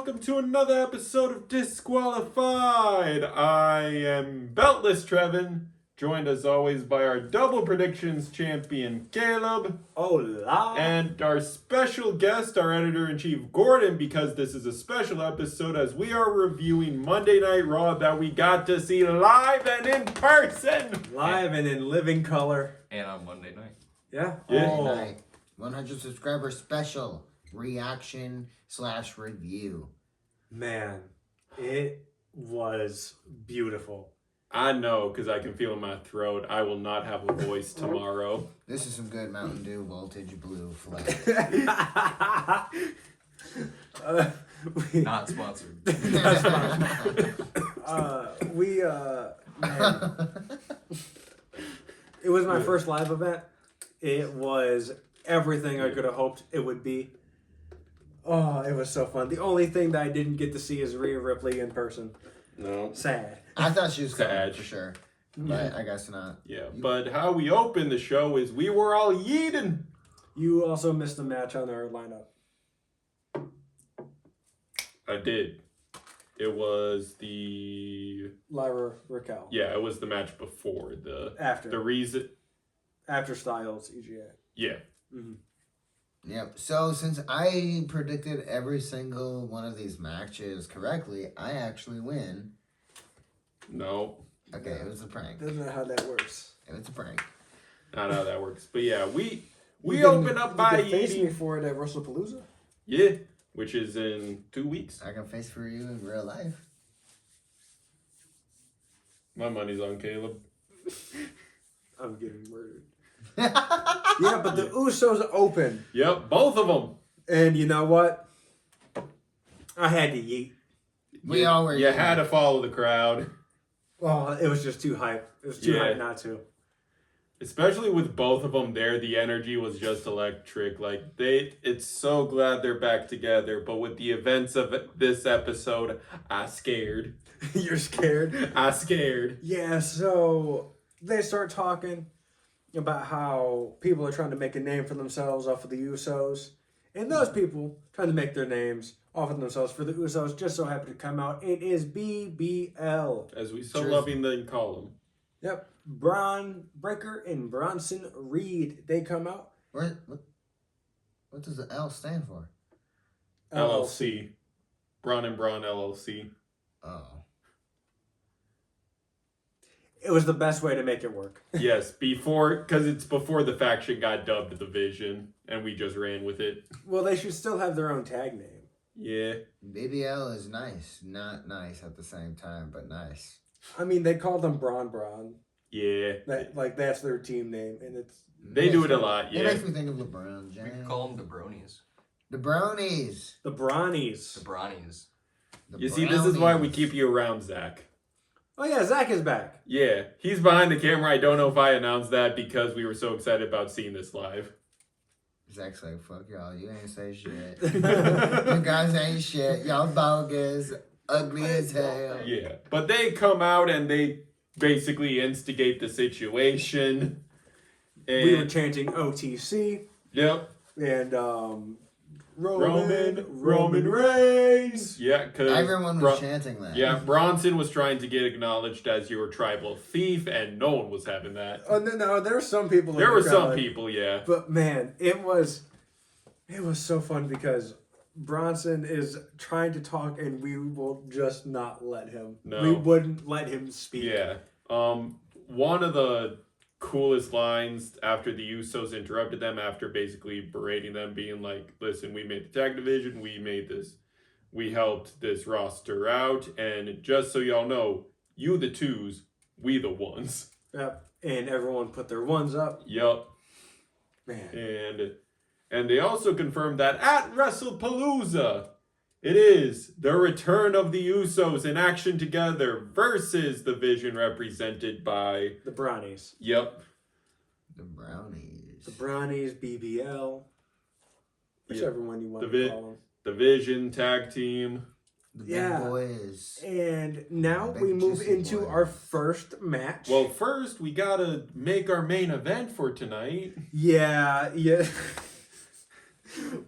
welcome to another episode of Disqualified. I am Beltless Trevin, joined as always by our double predictions champion Caleb. Hola! And our special guest, our editor-in-chief Gordon, because this is a special episode as we are reviewing Monday Night Raw that we got to see live and in person. Live and in living color. And on Monday night. Yeah? Yeah. Monday night, 100 subscriber special reaction/review. Man, it was beautiful. I know, because I can feel in my throat. I will not have a voice tomorrow. This is some good Mountain Dew Voltage Blue flag. Not sponsored. Man, it was my first live event. It was everything I could have hoped it would be. Oh, it was so fun. The only thing that I didn't get to see is Rhea Ripley in person. No. Sad. I thought she was coming Sad. for sure, but I guess not. Yeah, but how we open the show is we were all yeeting. You also missed a match on our lineup. I did. It was the... Lyra Raquel. Yeah, it was the match before the... After. The reason... After Styles, EGA. Yeah. Mm-hmm. Yep. So since I predicted every single one of these matches correctly, I actually win. No, Okay, it was a prank. Doesn't know how that works. It was a prank. not how that works. But yeah, we You open can- up you by can face me eating... for it at WrestlePalooza. Yeah, which is in 2 weeks. I can face for you in real life. My money's on Caleb. I'm getting murdered. Yeah, but the Usos open. Yep, both of them. And you know what? I had to yeet. We all were. You had to follow the crowd. Oh, it was just too hype. It was too Yeah. hype not to. Especially with both of them there, the energy was just electric. Like, it's so glad they're back together. But with the events of this episode, I scared. You're scared? I scared. Yeah, so they start talking about how people are trying to make a name for themselves off of the Usos. And those people trying to make their names off of themselves for the Usos just so happen to come out. It is BBL. As we so Cheers. lovingly call them. Yep. Braun Breaker and Bronson Reed. They come out. What does the L stand for? LLC. Braun and Braun LLC. Oh. It was the best way to make it work. Yes, because it's before the faction got dubbed the Vision, and we just ran with it. Well, they should still have their own tag name. Yeah. BBL is nice. Not nice at the same time, but nice. I mean, they call them Braun. Yeah. That's their team name, and it's They do it a lot, It yeah. makes me think of LeBron We James. could call them the Bronies. The Brownies. the Brawnies. The Brownies. The You see, this is why we Brownies. keep you around, Zach. Oh yeah, Zach is back. Yeah, he's behind the camera. I don't know if I announced that because we were so excited about seeing this live. Zach's like, fuck y'all, you ain't say shit. You guys ain't shit. Y'all bogus. Ugly as hell. Yeah, but they come out and they basically instigate the situation. And, We were chanting OTC yep, and Roman Reigns. Yeah, because Everyone was chanting that. Yeah, Bronson was trying to get acknowledged as your tribal thief, and no one was having that. Oh no, there were some people. There were some people, yeah. but man, it was so fun because Bronson is trying to talk, and we will just not let him. No. We wouldn't let him speak. Yeah. One of the coolest lines after the Usos interrupted them after basically berating them, being like, listen, we made the tag division, we helped this roster out, and just so y'all know, you the twos, we the ones. Yep. And everyone put their ones up. Yup. Man. And they also confirmed that at WrestlePalooza, it is the return of the Usos in action together versus the Vision represented by... The Brownies. Yep. The Brownies. The Brownies, BBL. Whichever one you want The to call them. The Vision tag team. The Yeah. big boys. And now Big we move juicy into boys. our first match. Well, first, we gotta make our main event for tonight. yeah.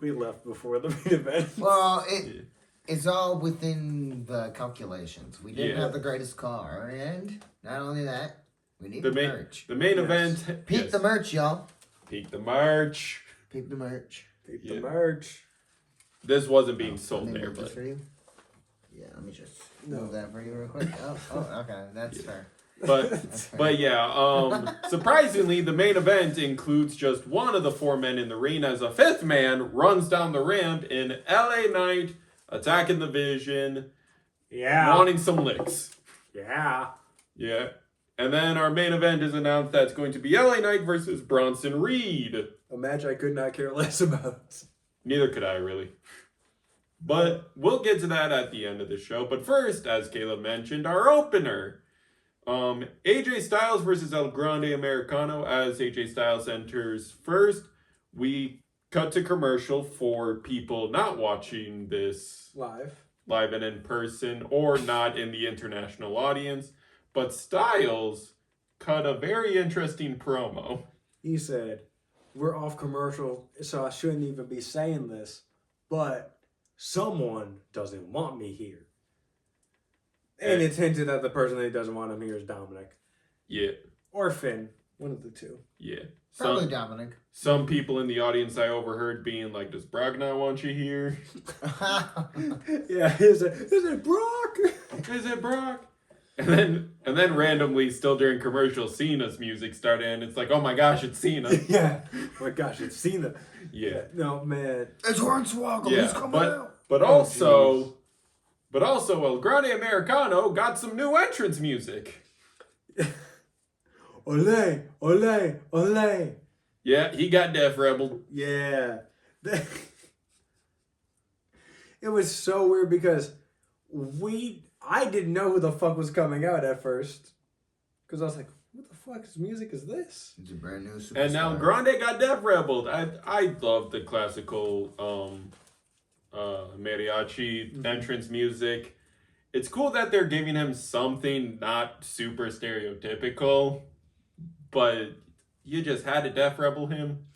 We left before the main event. Well, It's all within the calculations. We didn't Yeah. have the greatest car, and not only that, we need The the main merch. the main Yes. event. Peep yes. the merch, y'all. Peak the merch. Peep the merch. Keep Yeah. the merch. This wasn't being Let sold me there, move this but for you. Yeah, let me just No. move that for you real quick. Okay, that's fair. but That's fair. but yeah. Surprisingly, the main event includes just one of the 4 men in the ring as a 5th man runs down the ramp in LA Knight attacking the Vision, Yeah. wanting some licks. Yeah. Yeah. And then our main event is announced that's going to be LA Knight versus Bronson Reed. A match I could not care less about. Neither could I, really. But we'll get to that at the end of the show. But first, as Caleb mentioned, our opener. AJ Styles versus El Grande Americano. As AJ Styles enters first, we cut to commercial for people not watching this Live. live and in person or not in the international audience. But Styles cut a very interesting promo. He said, "We're off commercial, so I shouldn't even be saying this, but someone doesn't want me here." And it's hinted that the person that doesn't want him here is Dominic. Yeah, Or Finn. One of the two. yeah. Probably Dominic. Some people in the audience I overheard being like, "Does Brock not want you here? Yeah, is it Brock? Is it Brock?" And then randomly, still during commercial, Cena's music started, and it's like, "Oh my gosh, it's Cena!" Yeah. Oh my gosh, it's Cena. Yeah, No, man. It's Hornswoggle. yeah. He's coming out. But Oh, also, El Grande Americano got some new entrance music. Ole, ole, ole. Yeah, he got Def Rebel. Yeah. It was so weird because I didn't know who the fuck was coming out at first. Because I was like, what the fuck's music is this? It's a brand new superstar. And now Grande got Def Rebel. I love the classical mariachi entrance music. It's cool that they're giving him something not super stereotypical, but you just had to Def Rebel him.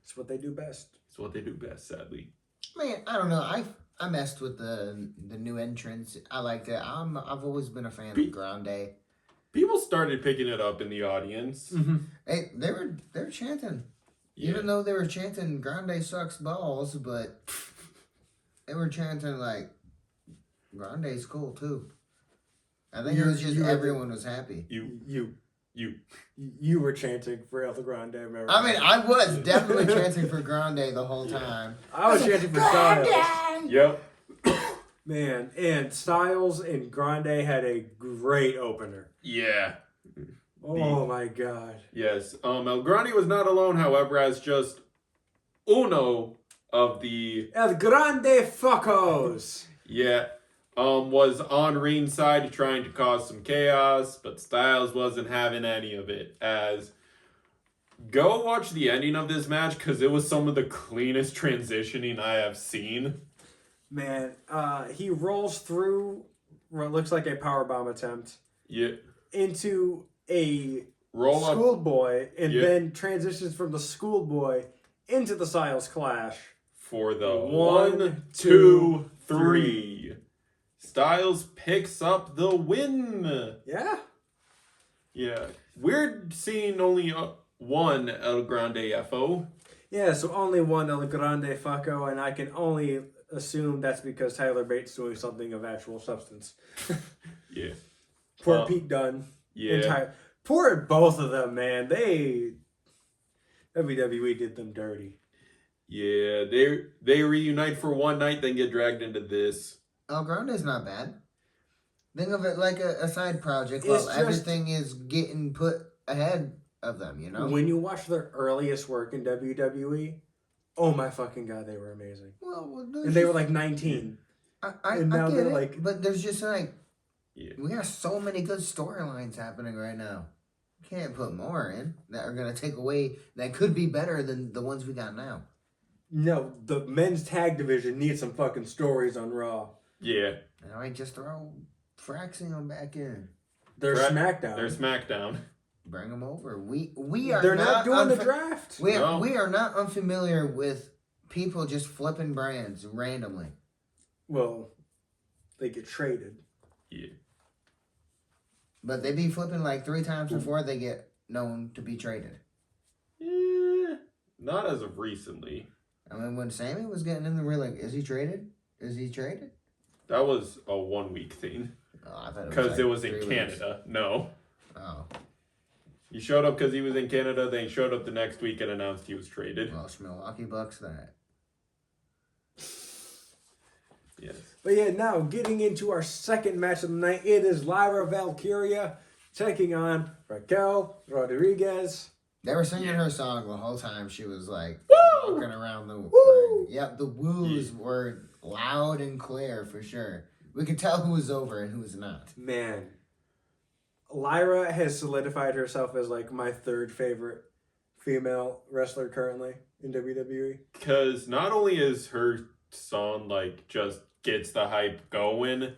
It's what they do best. It's what they do best, sadly. Man, I don't know. I messed with the new entrance. I liked it. I've always been a fan of Grande. People started picking it up in the audience. Mm-hmm. Hey, they were chanting. Yeah. Even though they were chanting Grande sucks balls, but they were chanting like Grande's cool too. I think it was just everyone was happy. You were chanting for El Grande America. I mean, I was definitely chanting for Grande the whole time. I was chanting for Styles. Yep. Man, and Styles and Grande had a great opener. Yeah. Oh my god. Yes. El Grande was not alone, however, as just uno of the El Grande Fuckos. was on ringside trying to cause some chaos, but Styles wasn't having any of it. As go watch the ending of this match because it was some of the cleanest transitioning I have seen. Man, he rolls through what looks like a powerbomb attempt Yeah. into a Roll up. schoolboy and Yeah. then transitions from the schoolboy into the Styles Clash. For the 1, 1, 2, 2, 3. Styles picks up the win. Yeah. Yeah. We're seeing only one El Grande FO. Yeah, so only one El Grande Fucko, and I can only assume that's because Tyler Bates doing something of actual substance. Yeah. Poor Pete Dunne. Yeah. Poor both of them, man. WWE did them dirty. Yeah. They reunite for one night, then get dragged into this. El Grande's not bad. Think of it like a side project It's while just- everything is getting put ahead of them, you know? When you watch their earliest work in WWE, oh my fucking god, they were amazing. Well, And they were like 19. I and now get they're it, like- but there's just like, Yeah. we got so many good storylines happening right now. We can't put more in that are going to take away, that could be better than the ones we got now. No, the men's tag division needs some fucking stories on Raw. Yeah. All right, just throw Fraxion back in. They're Correct. SmackDown. There's SmackDown. Bring them over. We are They're not doing the unfa- draft. No. we are not unfamiliar with people just flipping brands randomly. Well, they get traded. Yeah. But they be flipping like 3 times before they get known to be traded. Not as of recently. I mean, when Sammy was getting in the ring, like, is he traded? Is he traded? That was a 1 week thing. Oh, I thought Because like it was 3 in weeks. Canada. No. Oh, He showed up because he was in Canada, then he showed up the next week and announced he was traded. well, Milwaukee Bucks that. Yes. But yeah, now getting into our second match of the night, it is Lyra Valkyria taking on Raquel Rodriguez. They were singing her song the whole time. She was like Woo! walking around the Woo! ring. Yep, the woos were loud and clear for sure. We could tell who was over and who was not. Man, Lyra has solidified herself as like my third favorite female wrestler currently in WWE. Because not only is her song like just gets the hype going,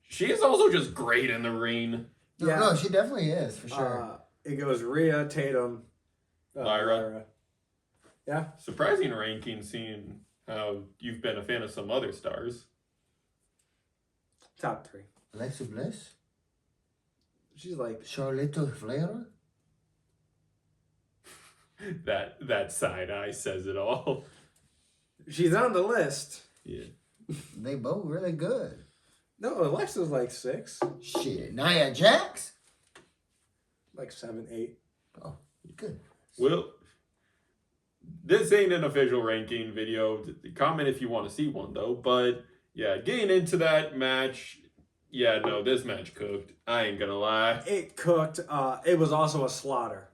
she is also just great in the ring. Yeah. No, she definitely is for sure. It goes Rhea, Tatum, Lyra. Yeah. Surprising ranking, seeing how you've been a fan of some other stars. Top 3. Alexa Bliss, She's like, Charlotte Flair. That side eye says it all. she's on the list. Yeah. They both really good. No, Alexa's like 6, Shit, Nia Jax. like 7, 8. Good. Well, this ain't an official ranking video. Comment if you want to see one, though. But, yeah, getting into that match, yeah, no, this match cooked. I ain't gonna lie. It cooked. It was also a slaughter.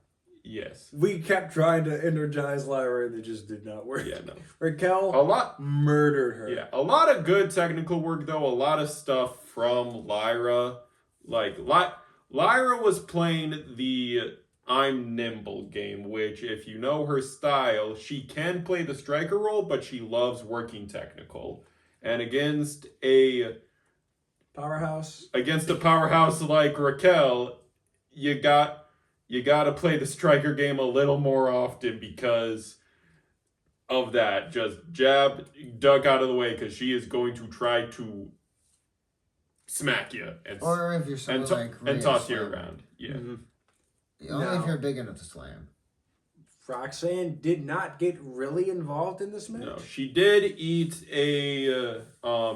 Yes. We kept trying to energize Lyra and it just did not work. Yeah, no. Raquel A lot. murdered her. Yeah, a lot of good technical work, though. A lot of stuff from Lyra. Like, Lyra was playing the I'm nimble game, which, if you know her style, she can play the striker role, but she loves working technical. And against a Powerhouse. powerhouse like Raquel, you got to play the striker game a little more often because of that. Just jab, duck out of the way, because she is going to try to smack you Or if you're someone like and Rhea toss you Slam. around. Yeah. Mhm. Only No. if you're big enough to slam. Roxanne did not get really involved in this match. No, she did eat a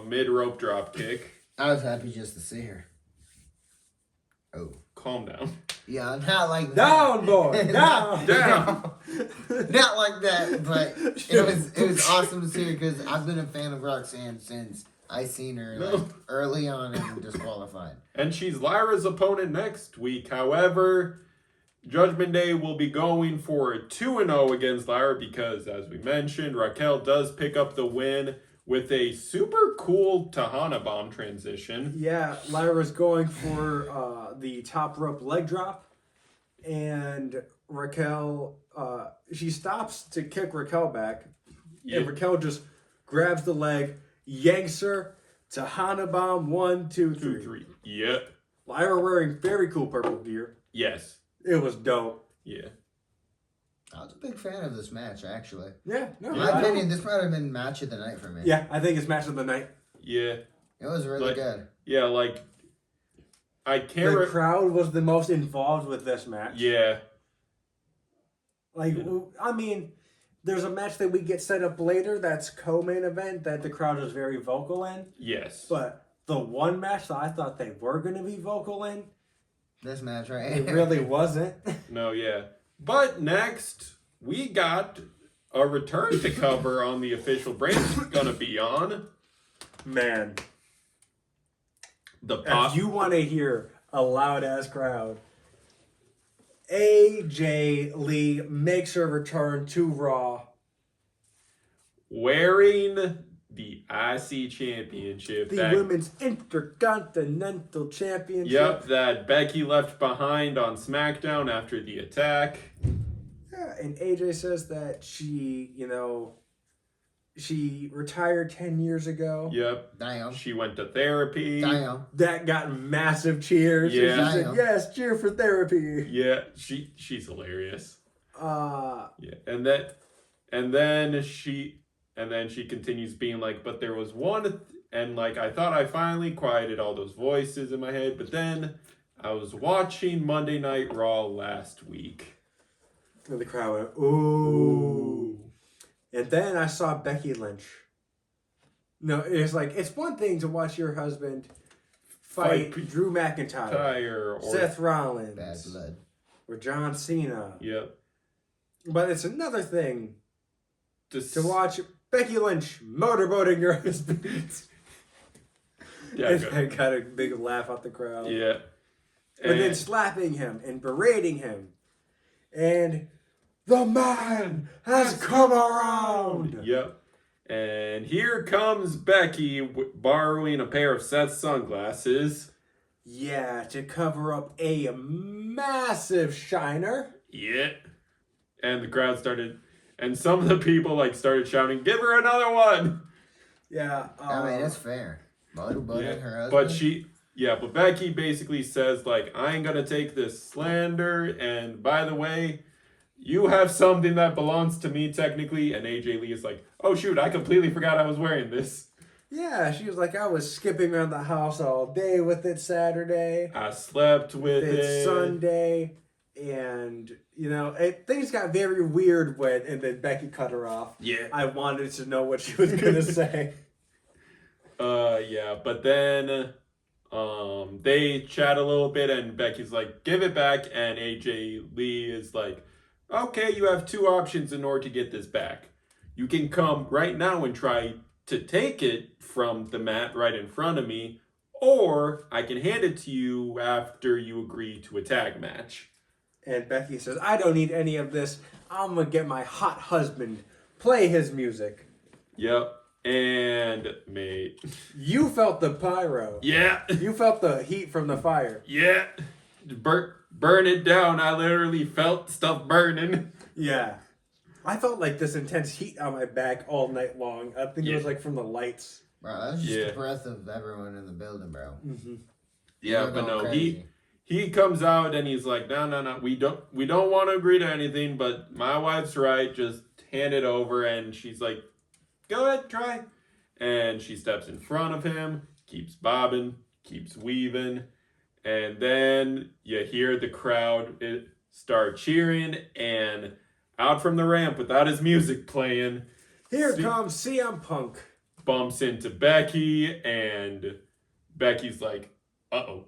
mid rope drop kick. I was happy just to see her. Oh. Calm down. Yeah, not like that. Down, boy, down. Down. Not like that, but it was awesome to see her because I've been a fan of Roxanne since I seen her like early on and disqualified. And she's Lyra's opponent next week. However, Judgment Day will be going for a 2-0 against Lyra because, as we mentioned, Raquel does pick up the win with a super cool Tahana bomb transition. Yeah, Lyra's going for the top rope leg drop, and Raquel, she stops to kick Raquel back, Yeah. and Raquel just grabs the leg, yanks her, Tahana bomb, 1, 2, 3. 2, 3. Yep. Lyra wearing very cool purple gear. Yes. It was dope. Yeah. I was a big fan of this match, actually. Yeah, no, In my I- opinion, this might have been match of the night for me. Yeah, I think it's match of the night. Yeah. It was really Like- good. Yeah, like, I can't The crowd was the most involved with this match. Yeah. Like, I mean, there's a match that we get set up later that's co-main event that the crowd is very vocal in. Yes. But the one match that I thought they were going to be vocal in, This match, right? it really wasn't. No, yeah. But next, we got a return to cover on the official brand it's gonna be on. Man, The pop. if you want to hear a loud-ass crowd, AJ Lee makes her return to Raw. Wearing the IC championship. The that, Women's Intercontinental Championship. Yep, that Becky left behind on SmackDown after the attack. Yeah, and AJ says that she, she retired 10 years ago. Yep. Damn. She went to therapy. Damn. That got massive cheers. And Yeah. she said, Damn. yes, cheer for therapy. Yeah, she's hilarious. Uh, Yeah. And then she continues being like, but there was one And like I thought I finally quieted all those voices in my head, but then I was watching Monday Night Raw last week. And the crowd went, ooh. And then I saw Becky Lynch. No, it's like, it's one thing to watch your husband fight Drew McIntyre, Or Seth Rollins, Bad blood. or John Cena. Yep. But it's another thing Just to watch Becky Lynch motorboating your husband. Yeah, And good. I got a big laugh out the crowd. Yeah. And then And- slapping him and berating him. And the man has come around. Yep. And here comes Becky borrowing a pair of Seth's sunglasses. Yeah, to cover up a massive shiner. Yeah. And the crowd started, and some of the people like started shouting, "Give her another one!" Yeah. I mean, that's fair. Motorboating her husband. But Becky basically says like, "I ain't gonna take this slander." And by the way, you have something that belongs to me technically. And AJ Lee is like, "Oh shoot, I completely forgot I was wearing this. Yeah, she was like, I was skipping around the house all day with it Saturday. I slept with It's it." Sunday. And, you know, things got very weird and then Becky cut her off. Yeah. I wanted to know what she was going to say. Yeah, but then they chat a little bit and Becky's like, "Give it back," and AJ Lee is like, "Okay, you have two options in order to get this back. You can come right now and try to take it from the mat right in front of me, or I can hand it to you after you agree to a tag match." And Becky says, I don't need any of this. I'm going to get my hot husband, play his music. Yep. And mate. You felt the pyro. Yeah. You felt the heat from the fire. Yeah. Burn it down. I literally felt stuff burning. Yeah. I felt like this intense heat on my back all night long. I think it was like from the lights. Bro, that was just Yeah. the breath of everyone in the building, bro. Mm-hmm. Yeah, They're but going no, crazy. he comes out and he's like, no, we don't want to agree to anything, but my wife's right, just hand it over. And she's like, go ahead, try. And she steps in front of him, keeps bobbing, keeps weaving, and then you hear the crowd start cheering, and out from the ramp without his music playing, Here comes CM Punk. bumps into Becky, and Becky's like, uh-oh.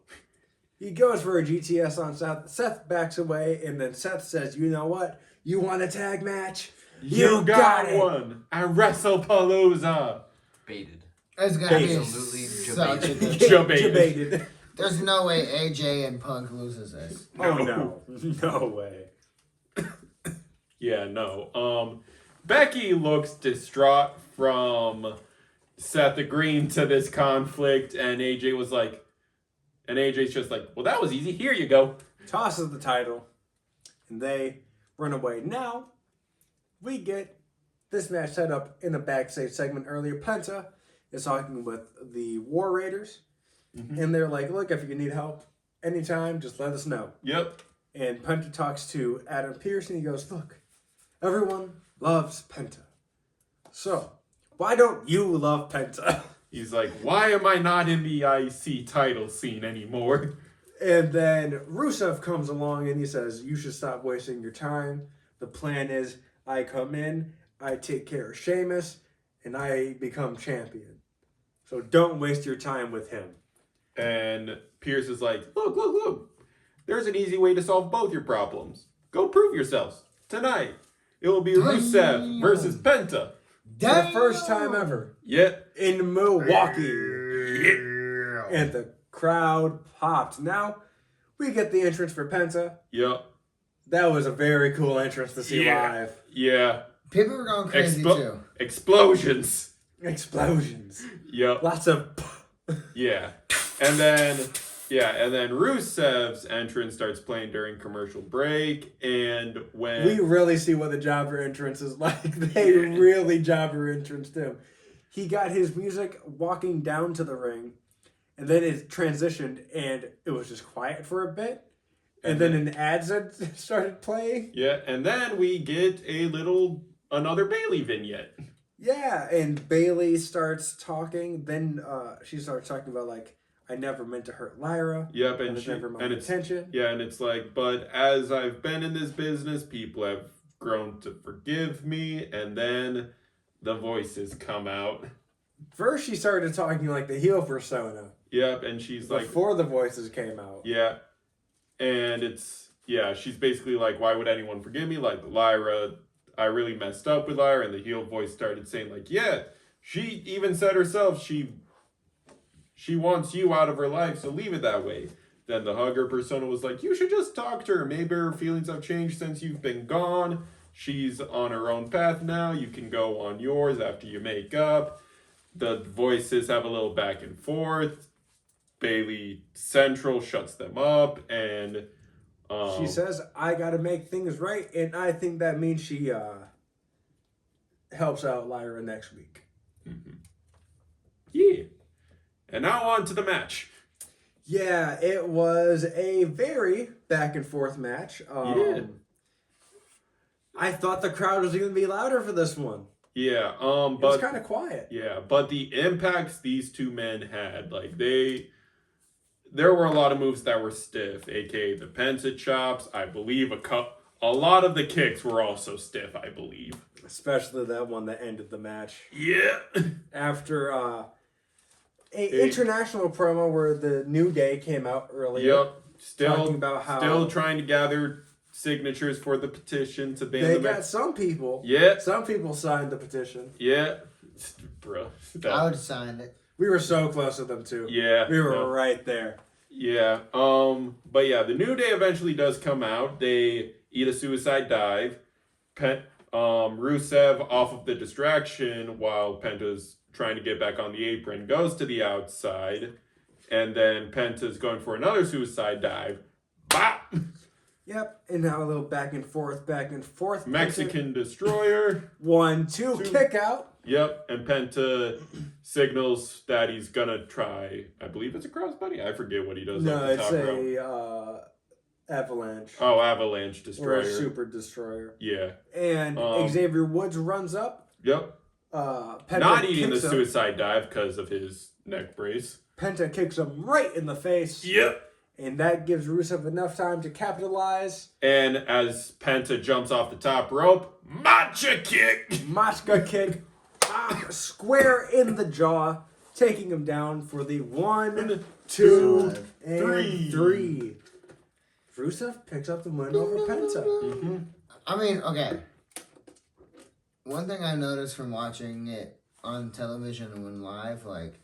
He goes for a GTS on Seth. Seth backs away, and then Seth says, you know what? You want a tag match? You got one at WrestlePalooza. Baited. It's gonna be Absolutely such a debated. good. Debated. Debated. There's no way AJ and Punk loses this. Oh, no. No way. Yeah, no. Becky looks distraught from Seth agreeing to this conflict, and AJ's just like, well, that was easy. Here you go. Tosses the title, and they run away. Now, we get this match set up in the backstage segment earlier. Penta is talking with the War Raiders, and they're like, look, if you need help anytime, just let us know. Yep. And Penta talks to Adam Pearce, and he goes, look, everyone loves Penta. So, why don't you love Penta? He's like, why am I not in the IC title scene anymore? And then Rusev comes along and he says, you should stop wasting your time. The plan is I come in, I take care of Sheamus, and I become champion. So don't waste your time with him. And Pierce is like, look. There's an easy way to solve both your problems. Go prove yourselves. Tonight, it will be Rusev versus Penta. For the first time ever Yeah. in Milwaukee. Yeah. And the crowd popped. Now, we get the entrance for Penta. Yep. That was a very cool entrance to see live. Yeah. People were going crazy too. Explosions. Explosions. Yep. Lots of... Yeah. And then Rusev's entrance starts playing during commercial break, and when We really see what the jobber entrance is like. They really jobber entranced him. He got his music walking down to the ring, and then it transitioned, and it was just quiet for a bit. And then an ad started playing. and then we get another Bailey vignette. Yeah, and Bailey starts talking. Then she starts talking about like, I never meant to hurt Lyra. Yep, That and was she never my and it's intention. yeah, and it's like, but as I've been in this business, people have grown to forgive me, and then the voices come out. First, she started talking like the heel persona Yep, and she's like, before the voices came out. yeah, and it's yeah, she's basically like, why would anyone forgive me? Like Lyra, I really messed up with Lyra, and the heel voice started saying like, yeah, she even said herself she wants you out of her life, so leave it that way. Then the hugger persona was like, you should just talk to her. Maybe her feelings have changed since you've been gone. She's on her own path now. You can go on yours after you make up. The voices have a little back and forth. Bailey Central shuts them up, and She says, I gotta make things right, and I think that means she helps out Lyra next week. yeah. And now on to the match. Yeah, it was a very back and forth match. Yeah. I thought the crowd was gonna be louder for this one. Yeah, It was but kind of quiet. yeah, but the impacts these two men had, like there were a lot of moves that were stiff, aka the Penta chops. I believe a lot of the kicks were also stiff, I believe. Especially that one that ended the match. Yeah. After a international promo where the New Day came out earlier. Yep. Talking Still about how still trying to gather signatures for the petition to ban they the got some people. Yeah. Some people signed the petition. Yeah. Bro. I would have signed it. We were so close to them too. Yeah. We were no. right there. Yeah. But yeah, the New Day eventually does come out. They eat a suicide dive. Rusev off of the distraction while Penta's trying to get back on the apron goes to the outside, and then Penta's going for another suicide dive. Bop! Yep. And now a little back and forth, back and forth. Mexican Destroyer. 1, 2, kick out. Yep, and Penta signals that he's gonna try. I believe it's a crossbody. I forget what he does. No, off the it's top rope. a avalanche. Oh, Avalanche Or Destroyer. a super destroyer. Yeah. And Xavier Woods runs up. Yep. Penta Not eating the kicks him. suicide dive because of his neck brace. Penta kicks him right in the face. Yep. And that gives Rusev enough time to capitalize. And as Penta jumps off the top rope, matcha kick. Machka kick. Square in the jaw. Taking him down for the 1, 2, and three. 3. Rusev picks up the win over Penta. I mean, okay. One thing I noticed from watching it on television and when live, like,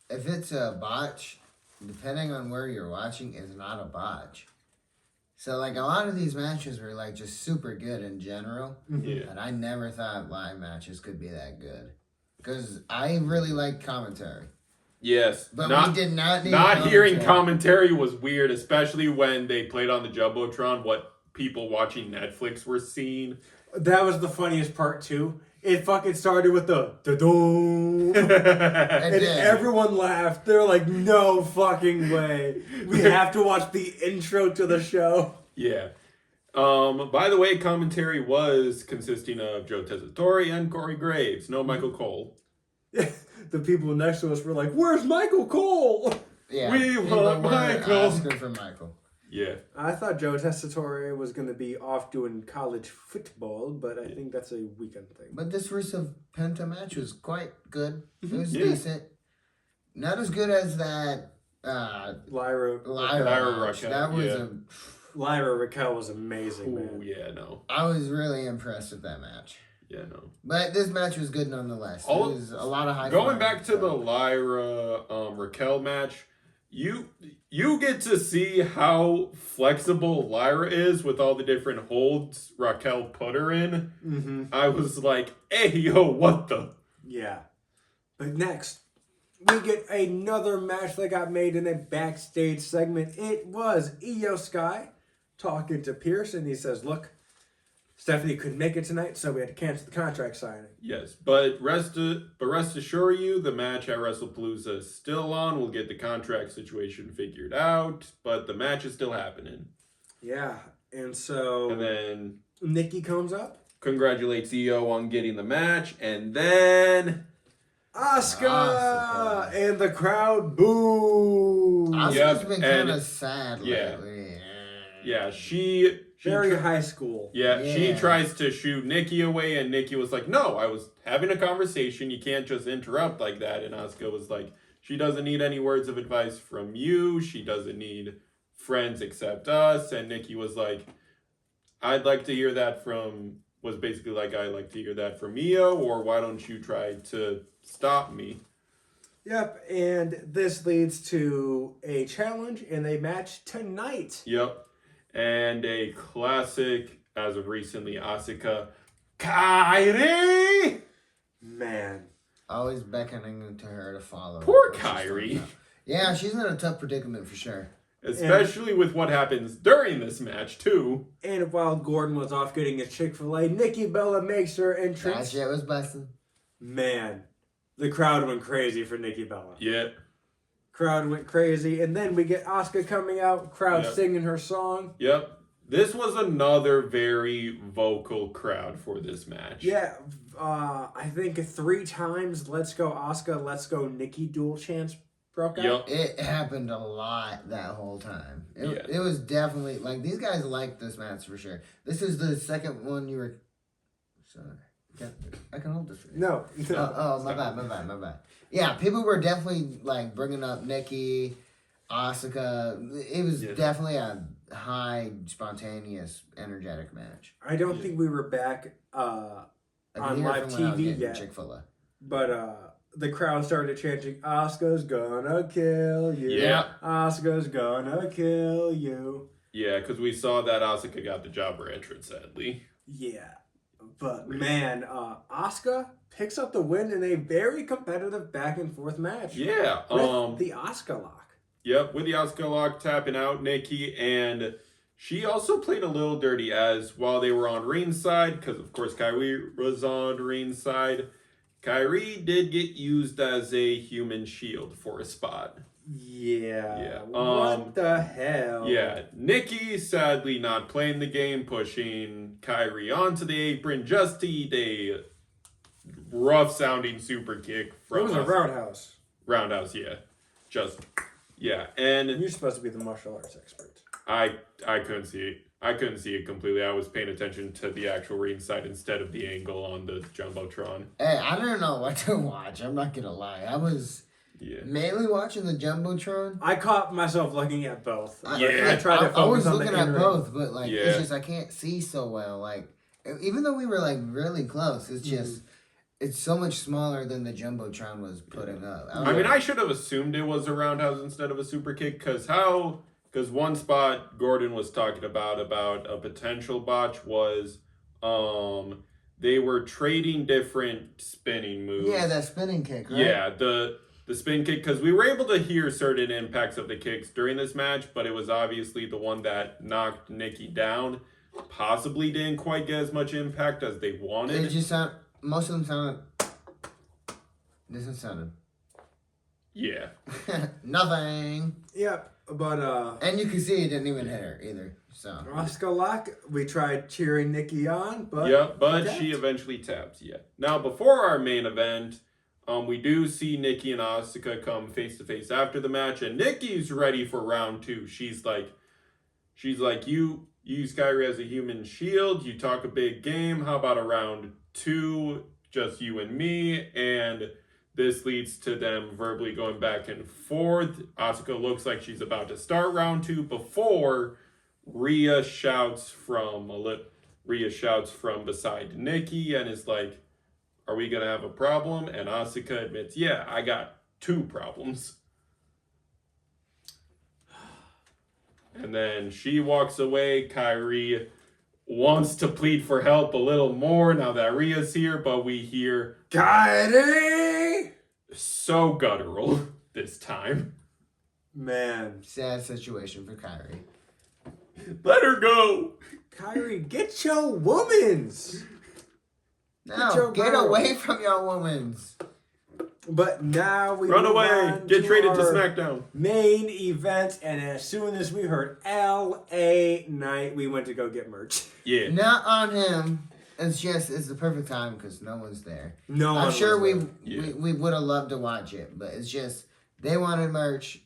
if it's a botch, depending on where you're watching, it's not a botch. So, like, a lot of these matches were, like, just super good in general. Yeah. And I never thought live matches could be that good. Because I really like commentary. Yes. But not we did not need not hearing commentary. commentary was weird, especially when they played on the Jumbotron what people watching Netflix were seeing. That was the funniest part, too. It fucking started with the da-doom. And And then- everyone laughed. They're like, no fucking way. We have to watch the intro to the show. Yeah. By the way, commentary was consisting of Joe Tessitore and Corey Graves, no Michael Cole. The people next to us were like, where's Michael Cole? Yeah, We people want were Michael. asking for Michael. Yeah. I thought Joe Tessitore was going to be off doing college football, but I think that's a weekend thing. But this Rusev Penta match was quite good. It was Yeah. decent. Not as good as that Lyra Lyra Lyra match. Raquel, That was yeah. Lyra Raquel was amazing, Ooh, man. yeah, no. I was really impressed with that match. Yeah, no. But this match was good nonetheless. All- It was a lot of high Going flying back to stuff. the Lyra Raquel match, you get to see how flexible Lyra is with all the different holds Raquel put her in. Mm-hmm. I was like, hey, yo, what the? Yeah. But next, we get another match that got made in a backstage segment. It was Io Sky talking to Pierce, and he says, look, Stephanie couldn't make it tonight, so we had to cancel the contract signing. Yes, but rest assure you, the match at WrestlePalooza is still on. We'll get the contract situation figured out, but the match is still happening. Yeah. And so And then, Nikki comes up. congratulates Io on getting the match, and then Asuka! Asuka. And the crowd boos. Asuka's Yep, been and- kind of sad yeah. lately. yeah, she Very tr- high school. she Yeah. tries to shoot Nikki away, and Nikki was like, "No, I was having a conversation. You can't just interrupt like that." And Asuka was like, "She doesn't need any words of advice from you. She doesn't need friends except us." And Nikki was like, "I'd like to hear that from." Was basically like, "I'd like to hear that from Io, or why don't you try to stop me?" Yep, and this leads to a challenge and a match tonight. Yep. And a classic, as of recently, Asuka Kairi! Man. Always beckoning to her to follow. Poor what she's Kairi. talking about. Yeah, she's in a tough predicament for sure. Especially with what happens during this match, too. And while Gordon was off getting his Chick-fil-A, Nikki Bella makes her That entrance. shit was busted. Man, the crowd went crazy for Nikki Bella. Yeah. Crowd went crazy, and then we get Asuka coming out, crowd Yep. singing her song. Yep. This was another very vocal crowd for this match. Yeah, I think 3 times "Let's Go Asuka, Let's Go Nikki" dual chants broke out. Yep. It happened a lot that whole time. Yeah. It was definitely like these guys liked this match for sure. This is the second one you were. Sorry, I can hold this for you. No. Oh, my bad. Yeah, people were definitely like bringing up Nikki, Asuka. It was Yeah. definitely a high, spontaneous, energetic match. I don't think we were back, I could On hear it live from when I was TV getting yet. Chick-fil-A. but the crowd started chanting, "Asuka's gonna kill you. Yeah. Asuka's gonna kill you." Yeah, because we saw that Asuka got the jobber entrance, sadly. Yeah. But man, Asuka picks up the win in a very competitive back and forth match. Yeah. With the Asuka lock. Yep, with the Asuka lock tapping out Nikki, and she also played a little dirty as while they were on ringside, because of course Kairi was on ringside. Kairi did get used as a human shield for a spot. Yeah. Yeah, What the hell? Yeah, Nikki sadly not playing the game, pushing Kairi onto the apron just to eat a rough sounding super kick It from was a us. roundhouse. Roundhouse, yeah. Just, yeah, and You're supposed to be the martial arts expert. I couldn't see it. I couldn't see it completely. I was paying attention to the actual ringside instead of the angle on the jumbotron. Hey, I don't know what to watch. I'm not gonna lie. I was Yeah. mainly watching the jumbotron. I caught myself looking at both. Yeah. I tried to focus I was on looking the at in-ring. both, but like Yeah. it's just I can't see so well. Like even though we were like really close, it's just it's so much smaller than the jumbotron was putting up. I mean, I should have assumed it was a roundhouse instead of a super kick, because one spot Gordon was talking about a potential botch was they were trading different spinning moves. yeah, that spinning kick, right? Yeah, the spin kick, because we were able to hear certain impacts of the kicks during this match, but it was obviously the one that knocked Nikki down. Possibly didn't quite get as much impact as they wanted. It just sound most of them sounded. This one sounded Yeah. nothing, Yep, but and you can see it didn't even hit her either. So Asuka lock, we tried cheering Nikki on, but Yeah, but tapped. she eventually taps. Yeah. Now, before our main event, we do see Nikki and Asuka come face to face after the match, and Nikki's ready for round 2. She's like, you use Kairi as a human shield. You talk a big game. How about a round 2, just you and me? And this leads to them verbally going back and forth. Asuka looks like she's about to start round 2 before Rhea shouts from beside Nikki and is like, "Are we gonna have a problem?" And Asuka admits, "Yeah, I got 2 problems." And then she walks away. Kairi wants to plead for help a little more now that Rhea's here, but we hear Kairi! so guttural this time. Man, sad situation for Kairi. Let her go. Kairi, get your womans! No, your get girl. away from your women's. But now we Run move away. on Get traded to our SmackDown. main event, and as soon as we heard LA Knight, we went to go get merch. Yeah. Not on him. it's the perfect time because no one's there. No, I'm one sure was we would have loved to watch it, but it's just they wanted merch.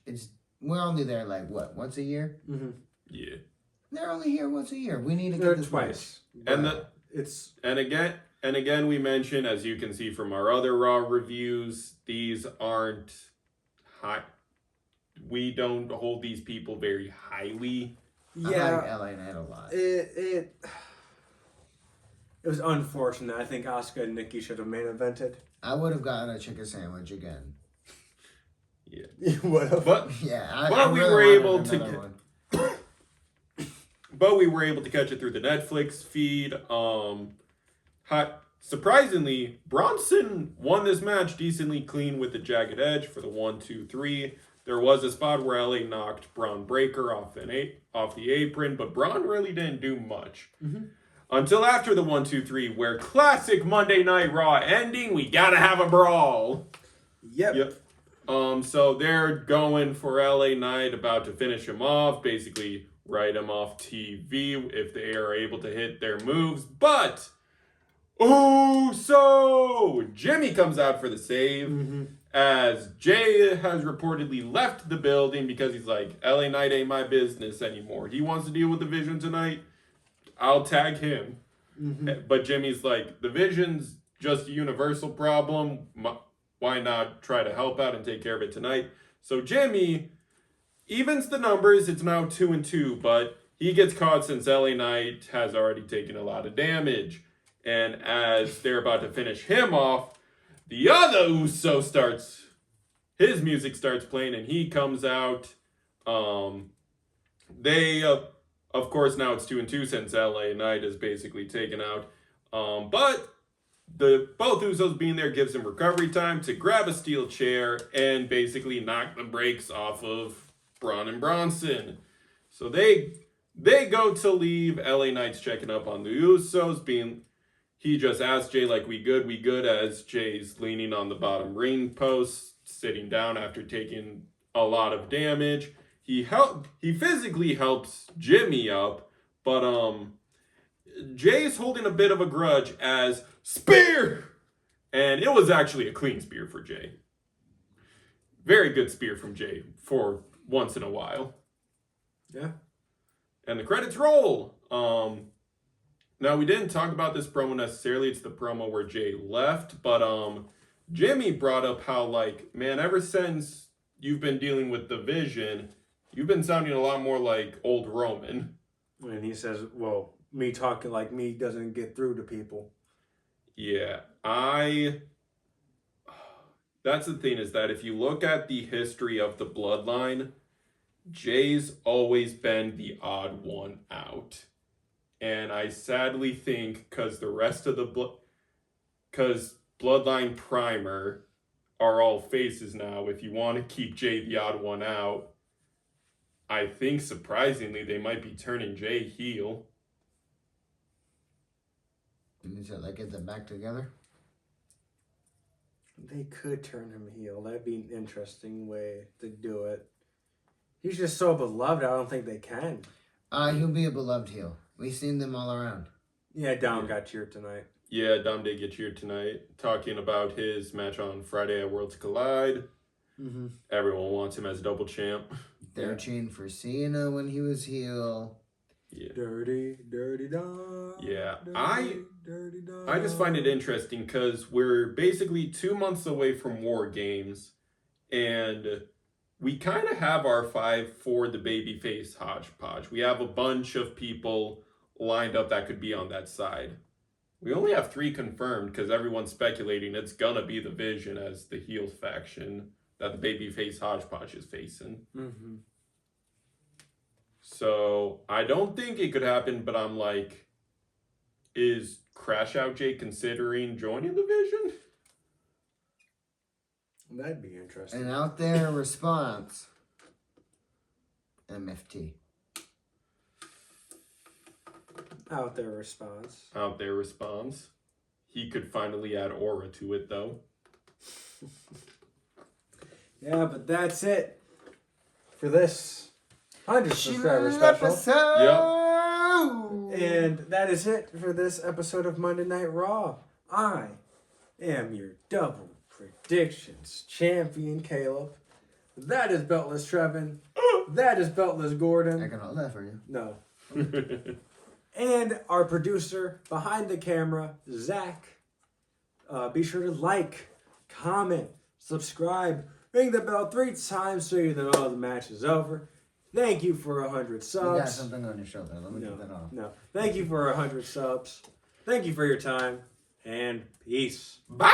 We're only there like what, once a year? Mm-hmm. Yeah. They're only here once a year. We need to They're get this twice. And But it's And again, we mentioned, as you can see from our other Raw reviews, these aren't high. We don't hold these people very highly. I like LA Knight a lot. It was unfortunate. I think Asuka and Nikki should have main evented. I would have gotten a chicken sandwich again. Yeah. You would have. But Yeah, But I we really were wanted able to another get- one. we were able to catch it through the Netflix feed. Surprisingly, Bronson won this match decently clean with the jagged edge for the 1-2-3. There was a spot where LA knocked Braun Breaker off the apron, but Braun really didn't do much. Mm-hmm. Until after the 1-2-3, where classic Monday Night Raw ending, we gotta have a brawl. Yep. So they're going for LA Knight, about to finish him off, basically write him off TV if they are able to hit their moves. But so Jimmy comes out for the save. Mm-hmm. As Jay has reportedly left the building because he's like, LA Knight ain't my business anymore. He wants to deal with the Vision tonight. I'll tag him. Mm-hmm. But Jimmy's like, the Vision's just a universal problem. Why not try to help out and take care of it tonight? So Jimmy evens the numbers. It's now 2-2, but he gets caught since LA Knight has already taken a lot of damage. And as they're about to finish him off, the other Uso his music starts playing and he comes out. Of course, now it's 2-2 since LA Knight is basically taken out. But both Usos being there gives him recovery time to grab a steel chair and basically knock the brakes off of Braun and Bronson. So they go to leave. LA Knight's checking up on the Usos, he just asked Jay, like, we good, as Jay's leaning on the bottom ring post, sitting down after taking a lot of damage. He physically helps Jimmy up, but Jay's holding a bit of a grudge as spear! And it was actually a clean spear for Jay. Very good spear from Jay for once in a while. Yeah. And the credits roll. Now, we didn't talk about this promo necessarily. It's the promo where Jay left. But Jimmy brought up how, like, man, ever since you've been dealing with the Vision, you've been sounding a lot more like old Roman. And he says, well, me talking like me doesn't get through to people. Yeah, that's the thing, is that if you look at the history of the Bloodline, Jay's always been the odd one out. And I sadly think because the rest of because Bloodline Primer are all faces now, if you want to keep Jay the odd one out, I think surprisingly they might be turning Jay heel. You need to like get them back together. They could turn him heel. That'd be an interesting way to do it. He's just so beloved, I don't think they can. He'll be a beloved heel. We've seen them all around. Yeah, Dom got cheered tonight. Yeah, Dom did get cheered tonight, talking about his match on Friday at Worlds Collide. Mm-hmm. Everyone wants him as double champ. They're cheering for Cena when he was heel. Yeah. Dirty Dom. Yeah, Dirty Dom. I just find it interesting because we're basically 2 months away from War Games, and we kind of have our 5 for the babyface hodgepodge. We have a bunch of people lined up that could be on that side. We only have 3 confirmed because everyone's speculating it's gonna be the Vision as the heel faction that the babyface hodgepodge is facing. Mm-hmm. So I don't think it could happen, but I'm like, is Crash Out Jay considering joining the Vision? That'd be interesting. And out there response, MFT. Out there response. Out there responds. He could finally add aura to it, though. Yeah, but that's it for this 100 subscriber special. Episode. And that is it for this episode of Monday Night Raw. I am your double predictions champion, Caleb. That is Beltless Trevin. That is Beltless I Gordon. can hold that for you. No. And our producer behind the camera, Zach. Be sure to like, comment, subscribe, ring the bell 3 times so you know the match is over. Thank you for 100 subs. You got something on your shoulder. Let me get that off. No. Thank you for 100 subs. Thank you for your time. And peace. Bye.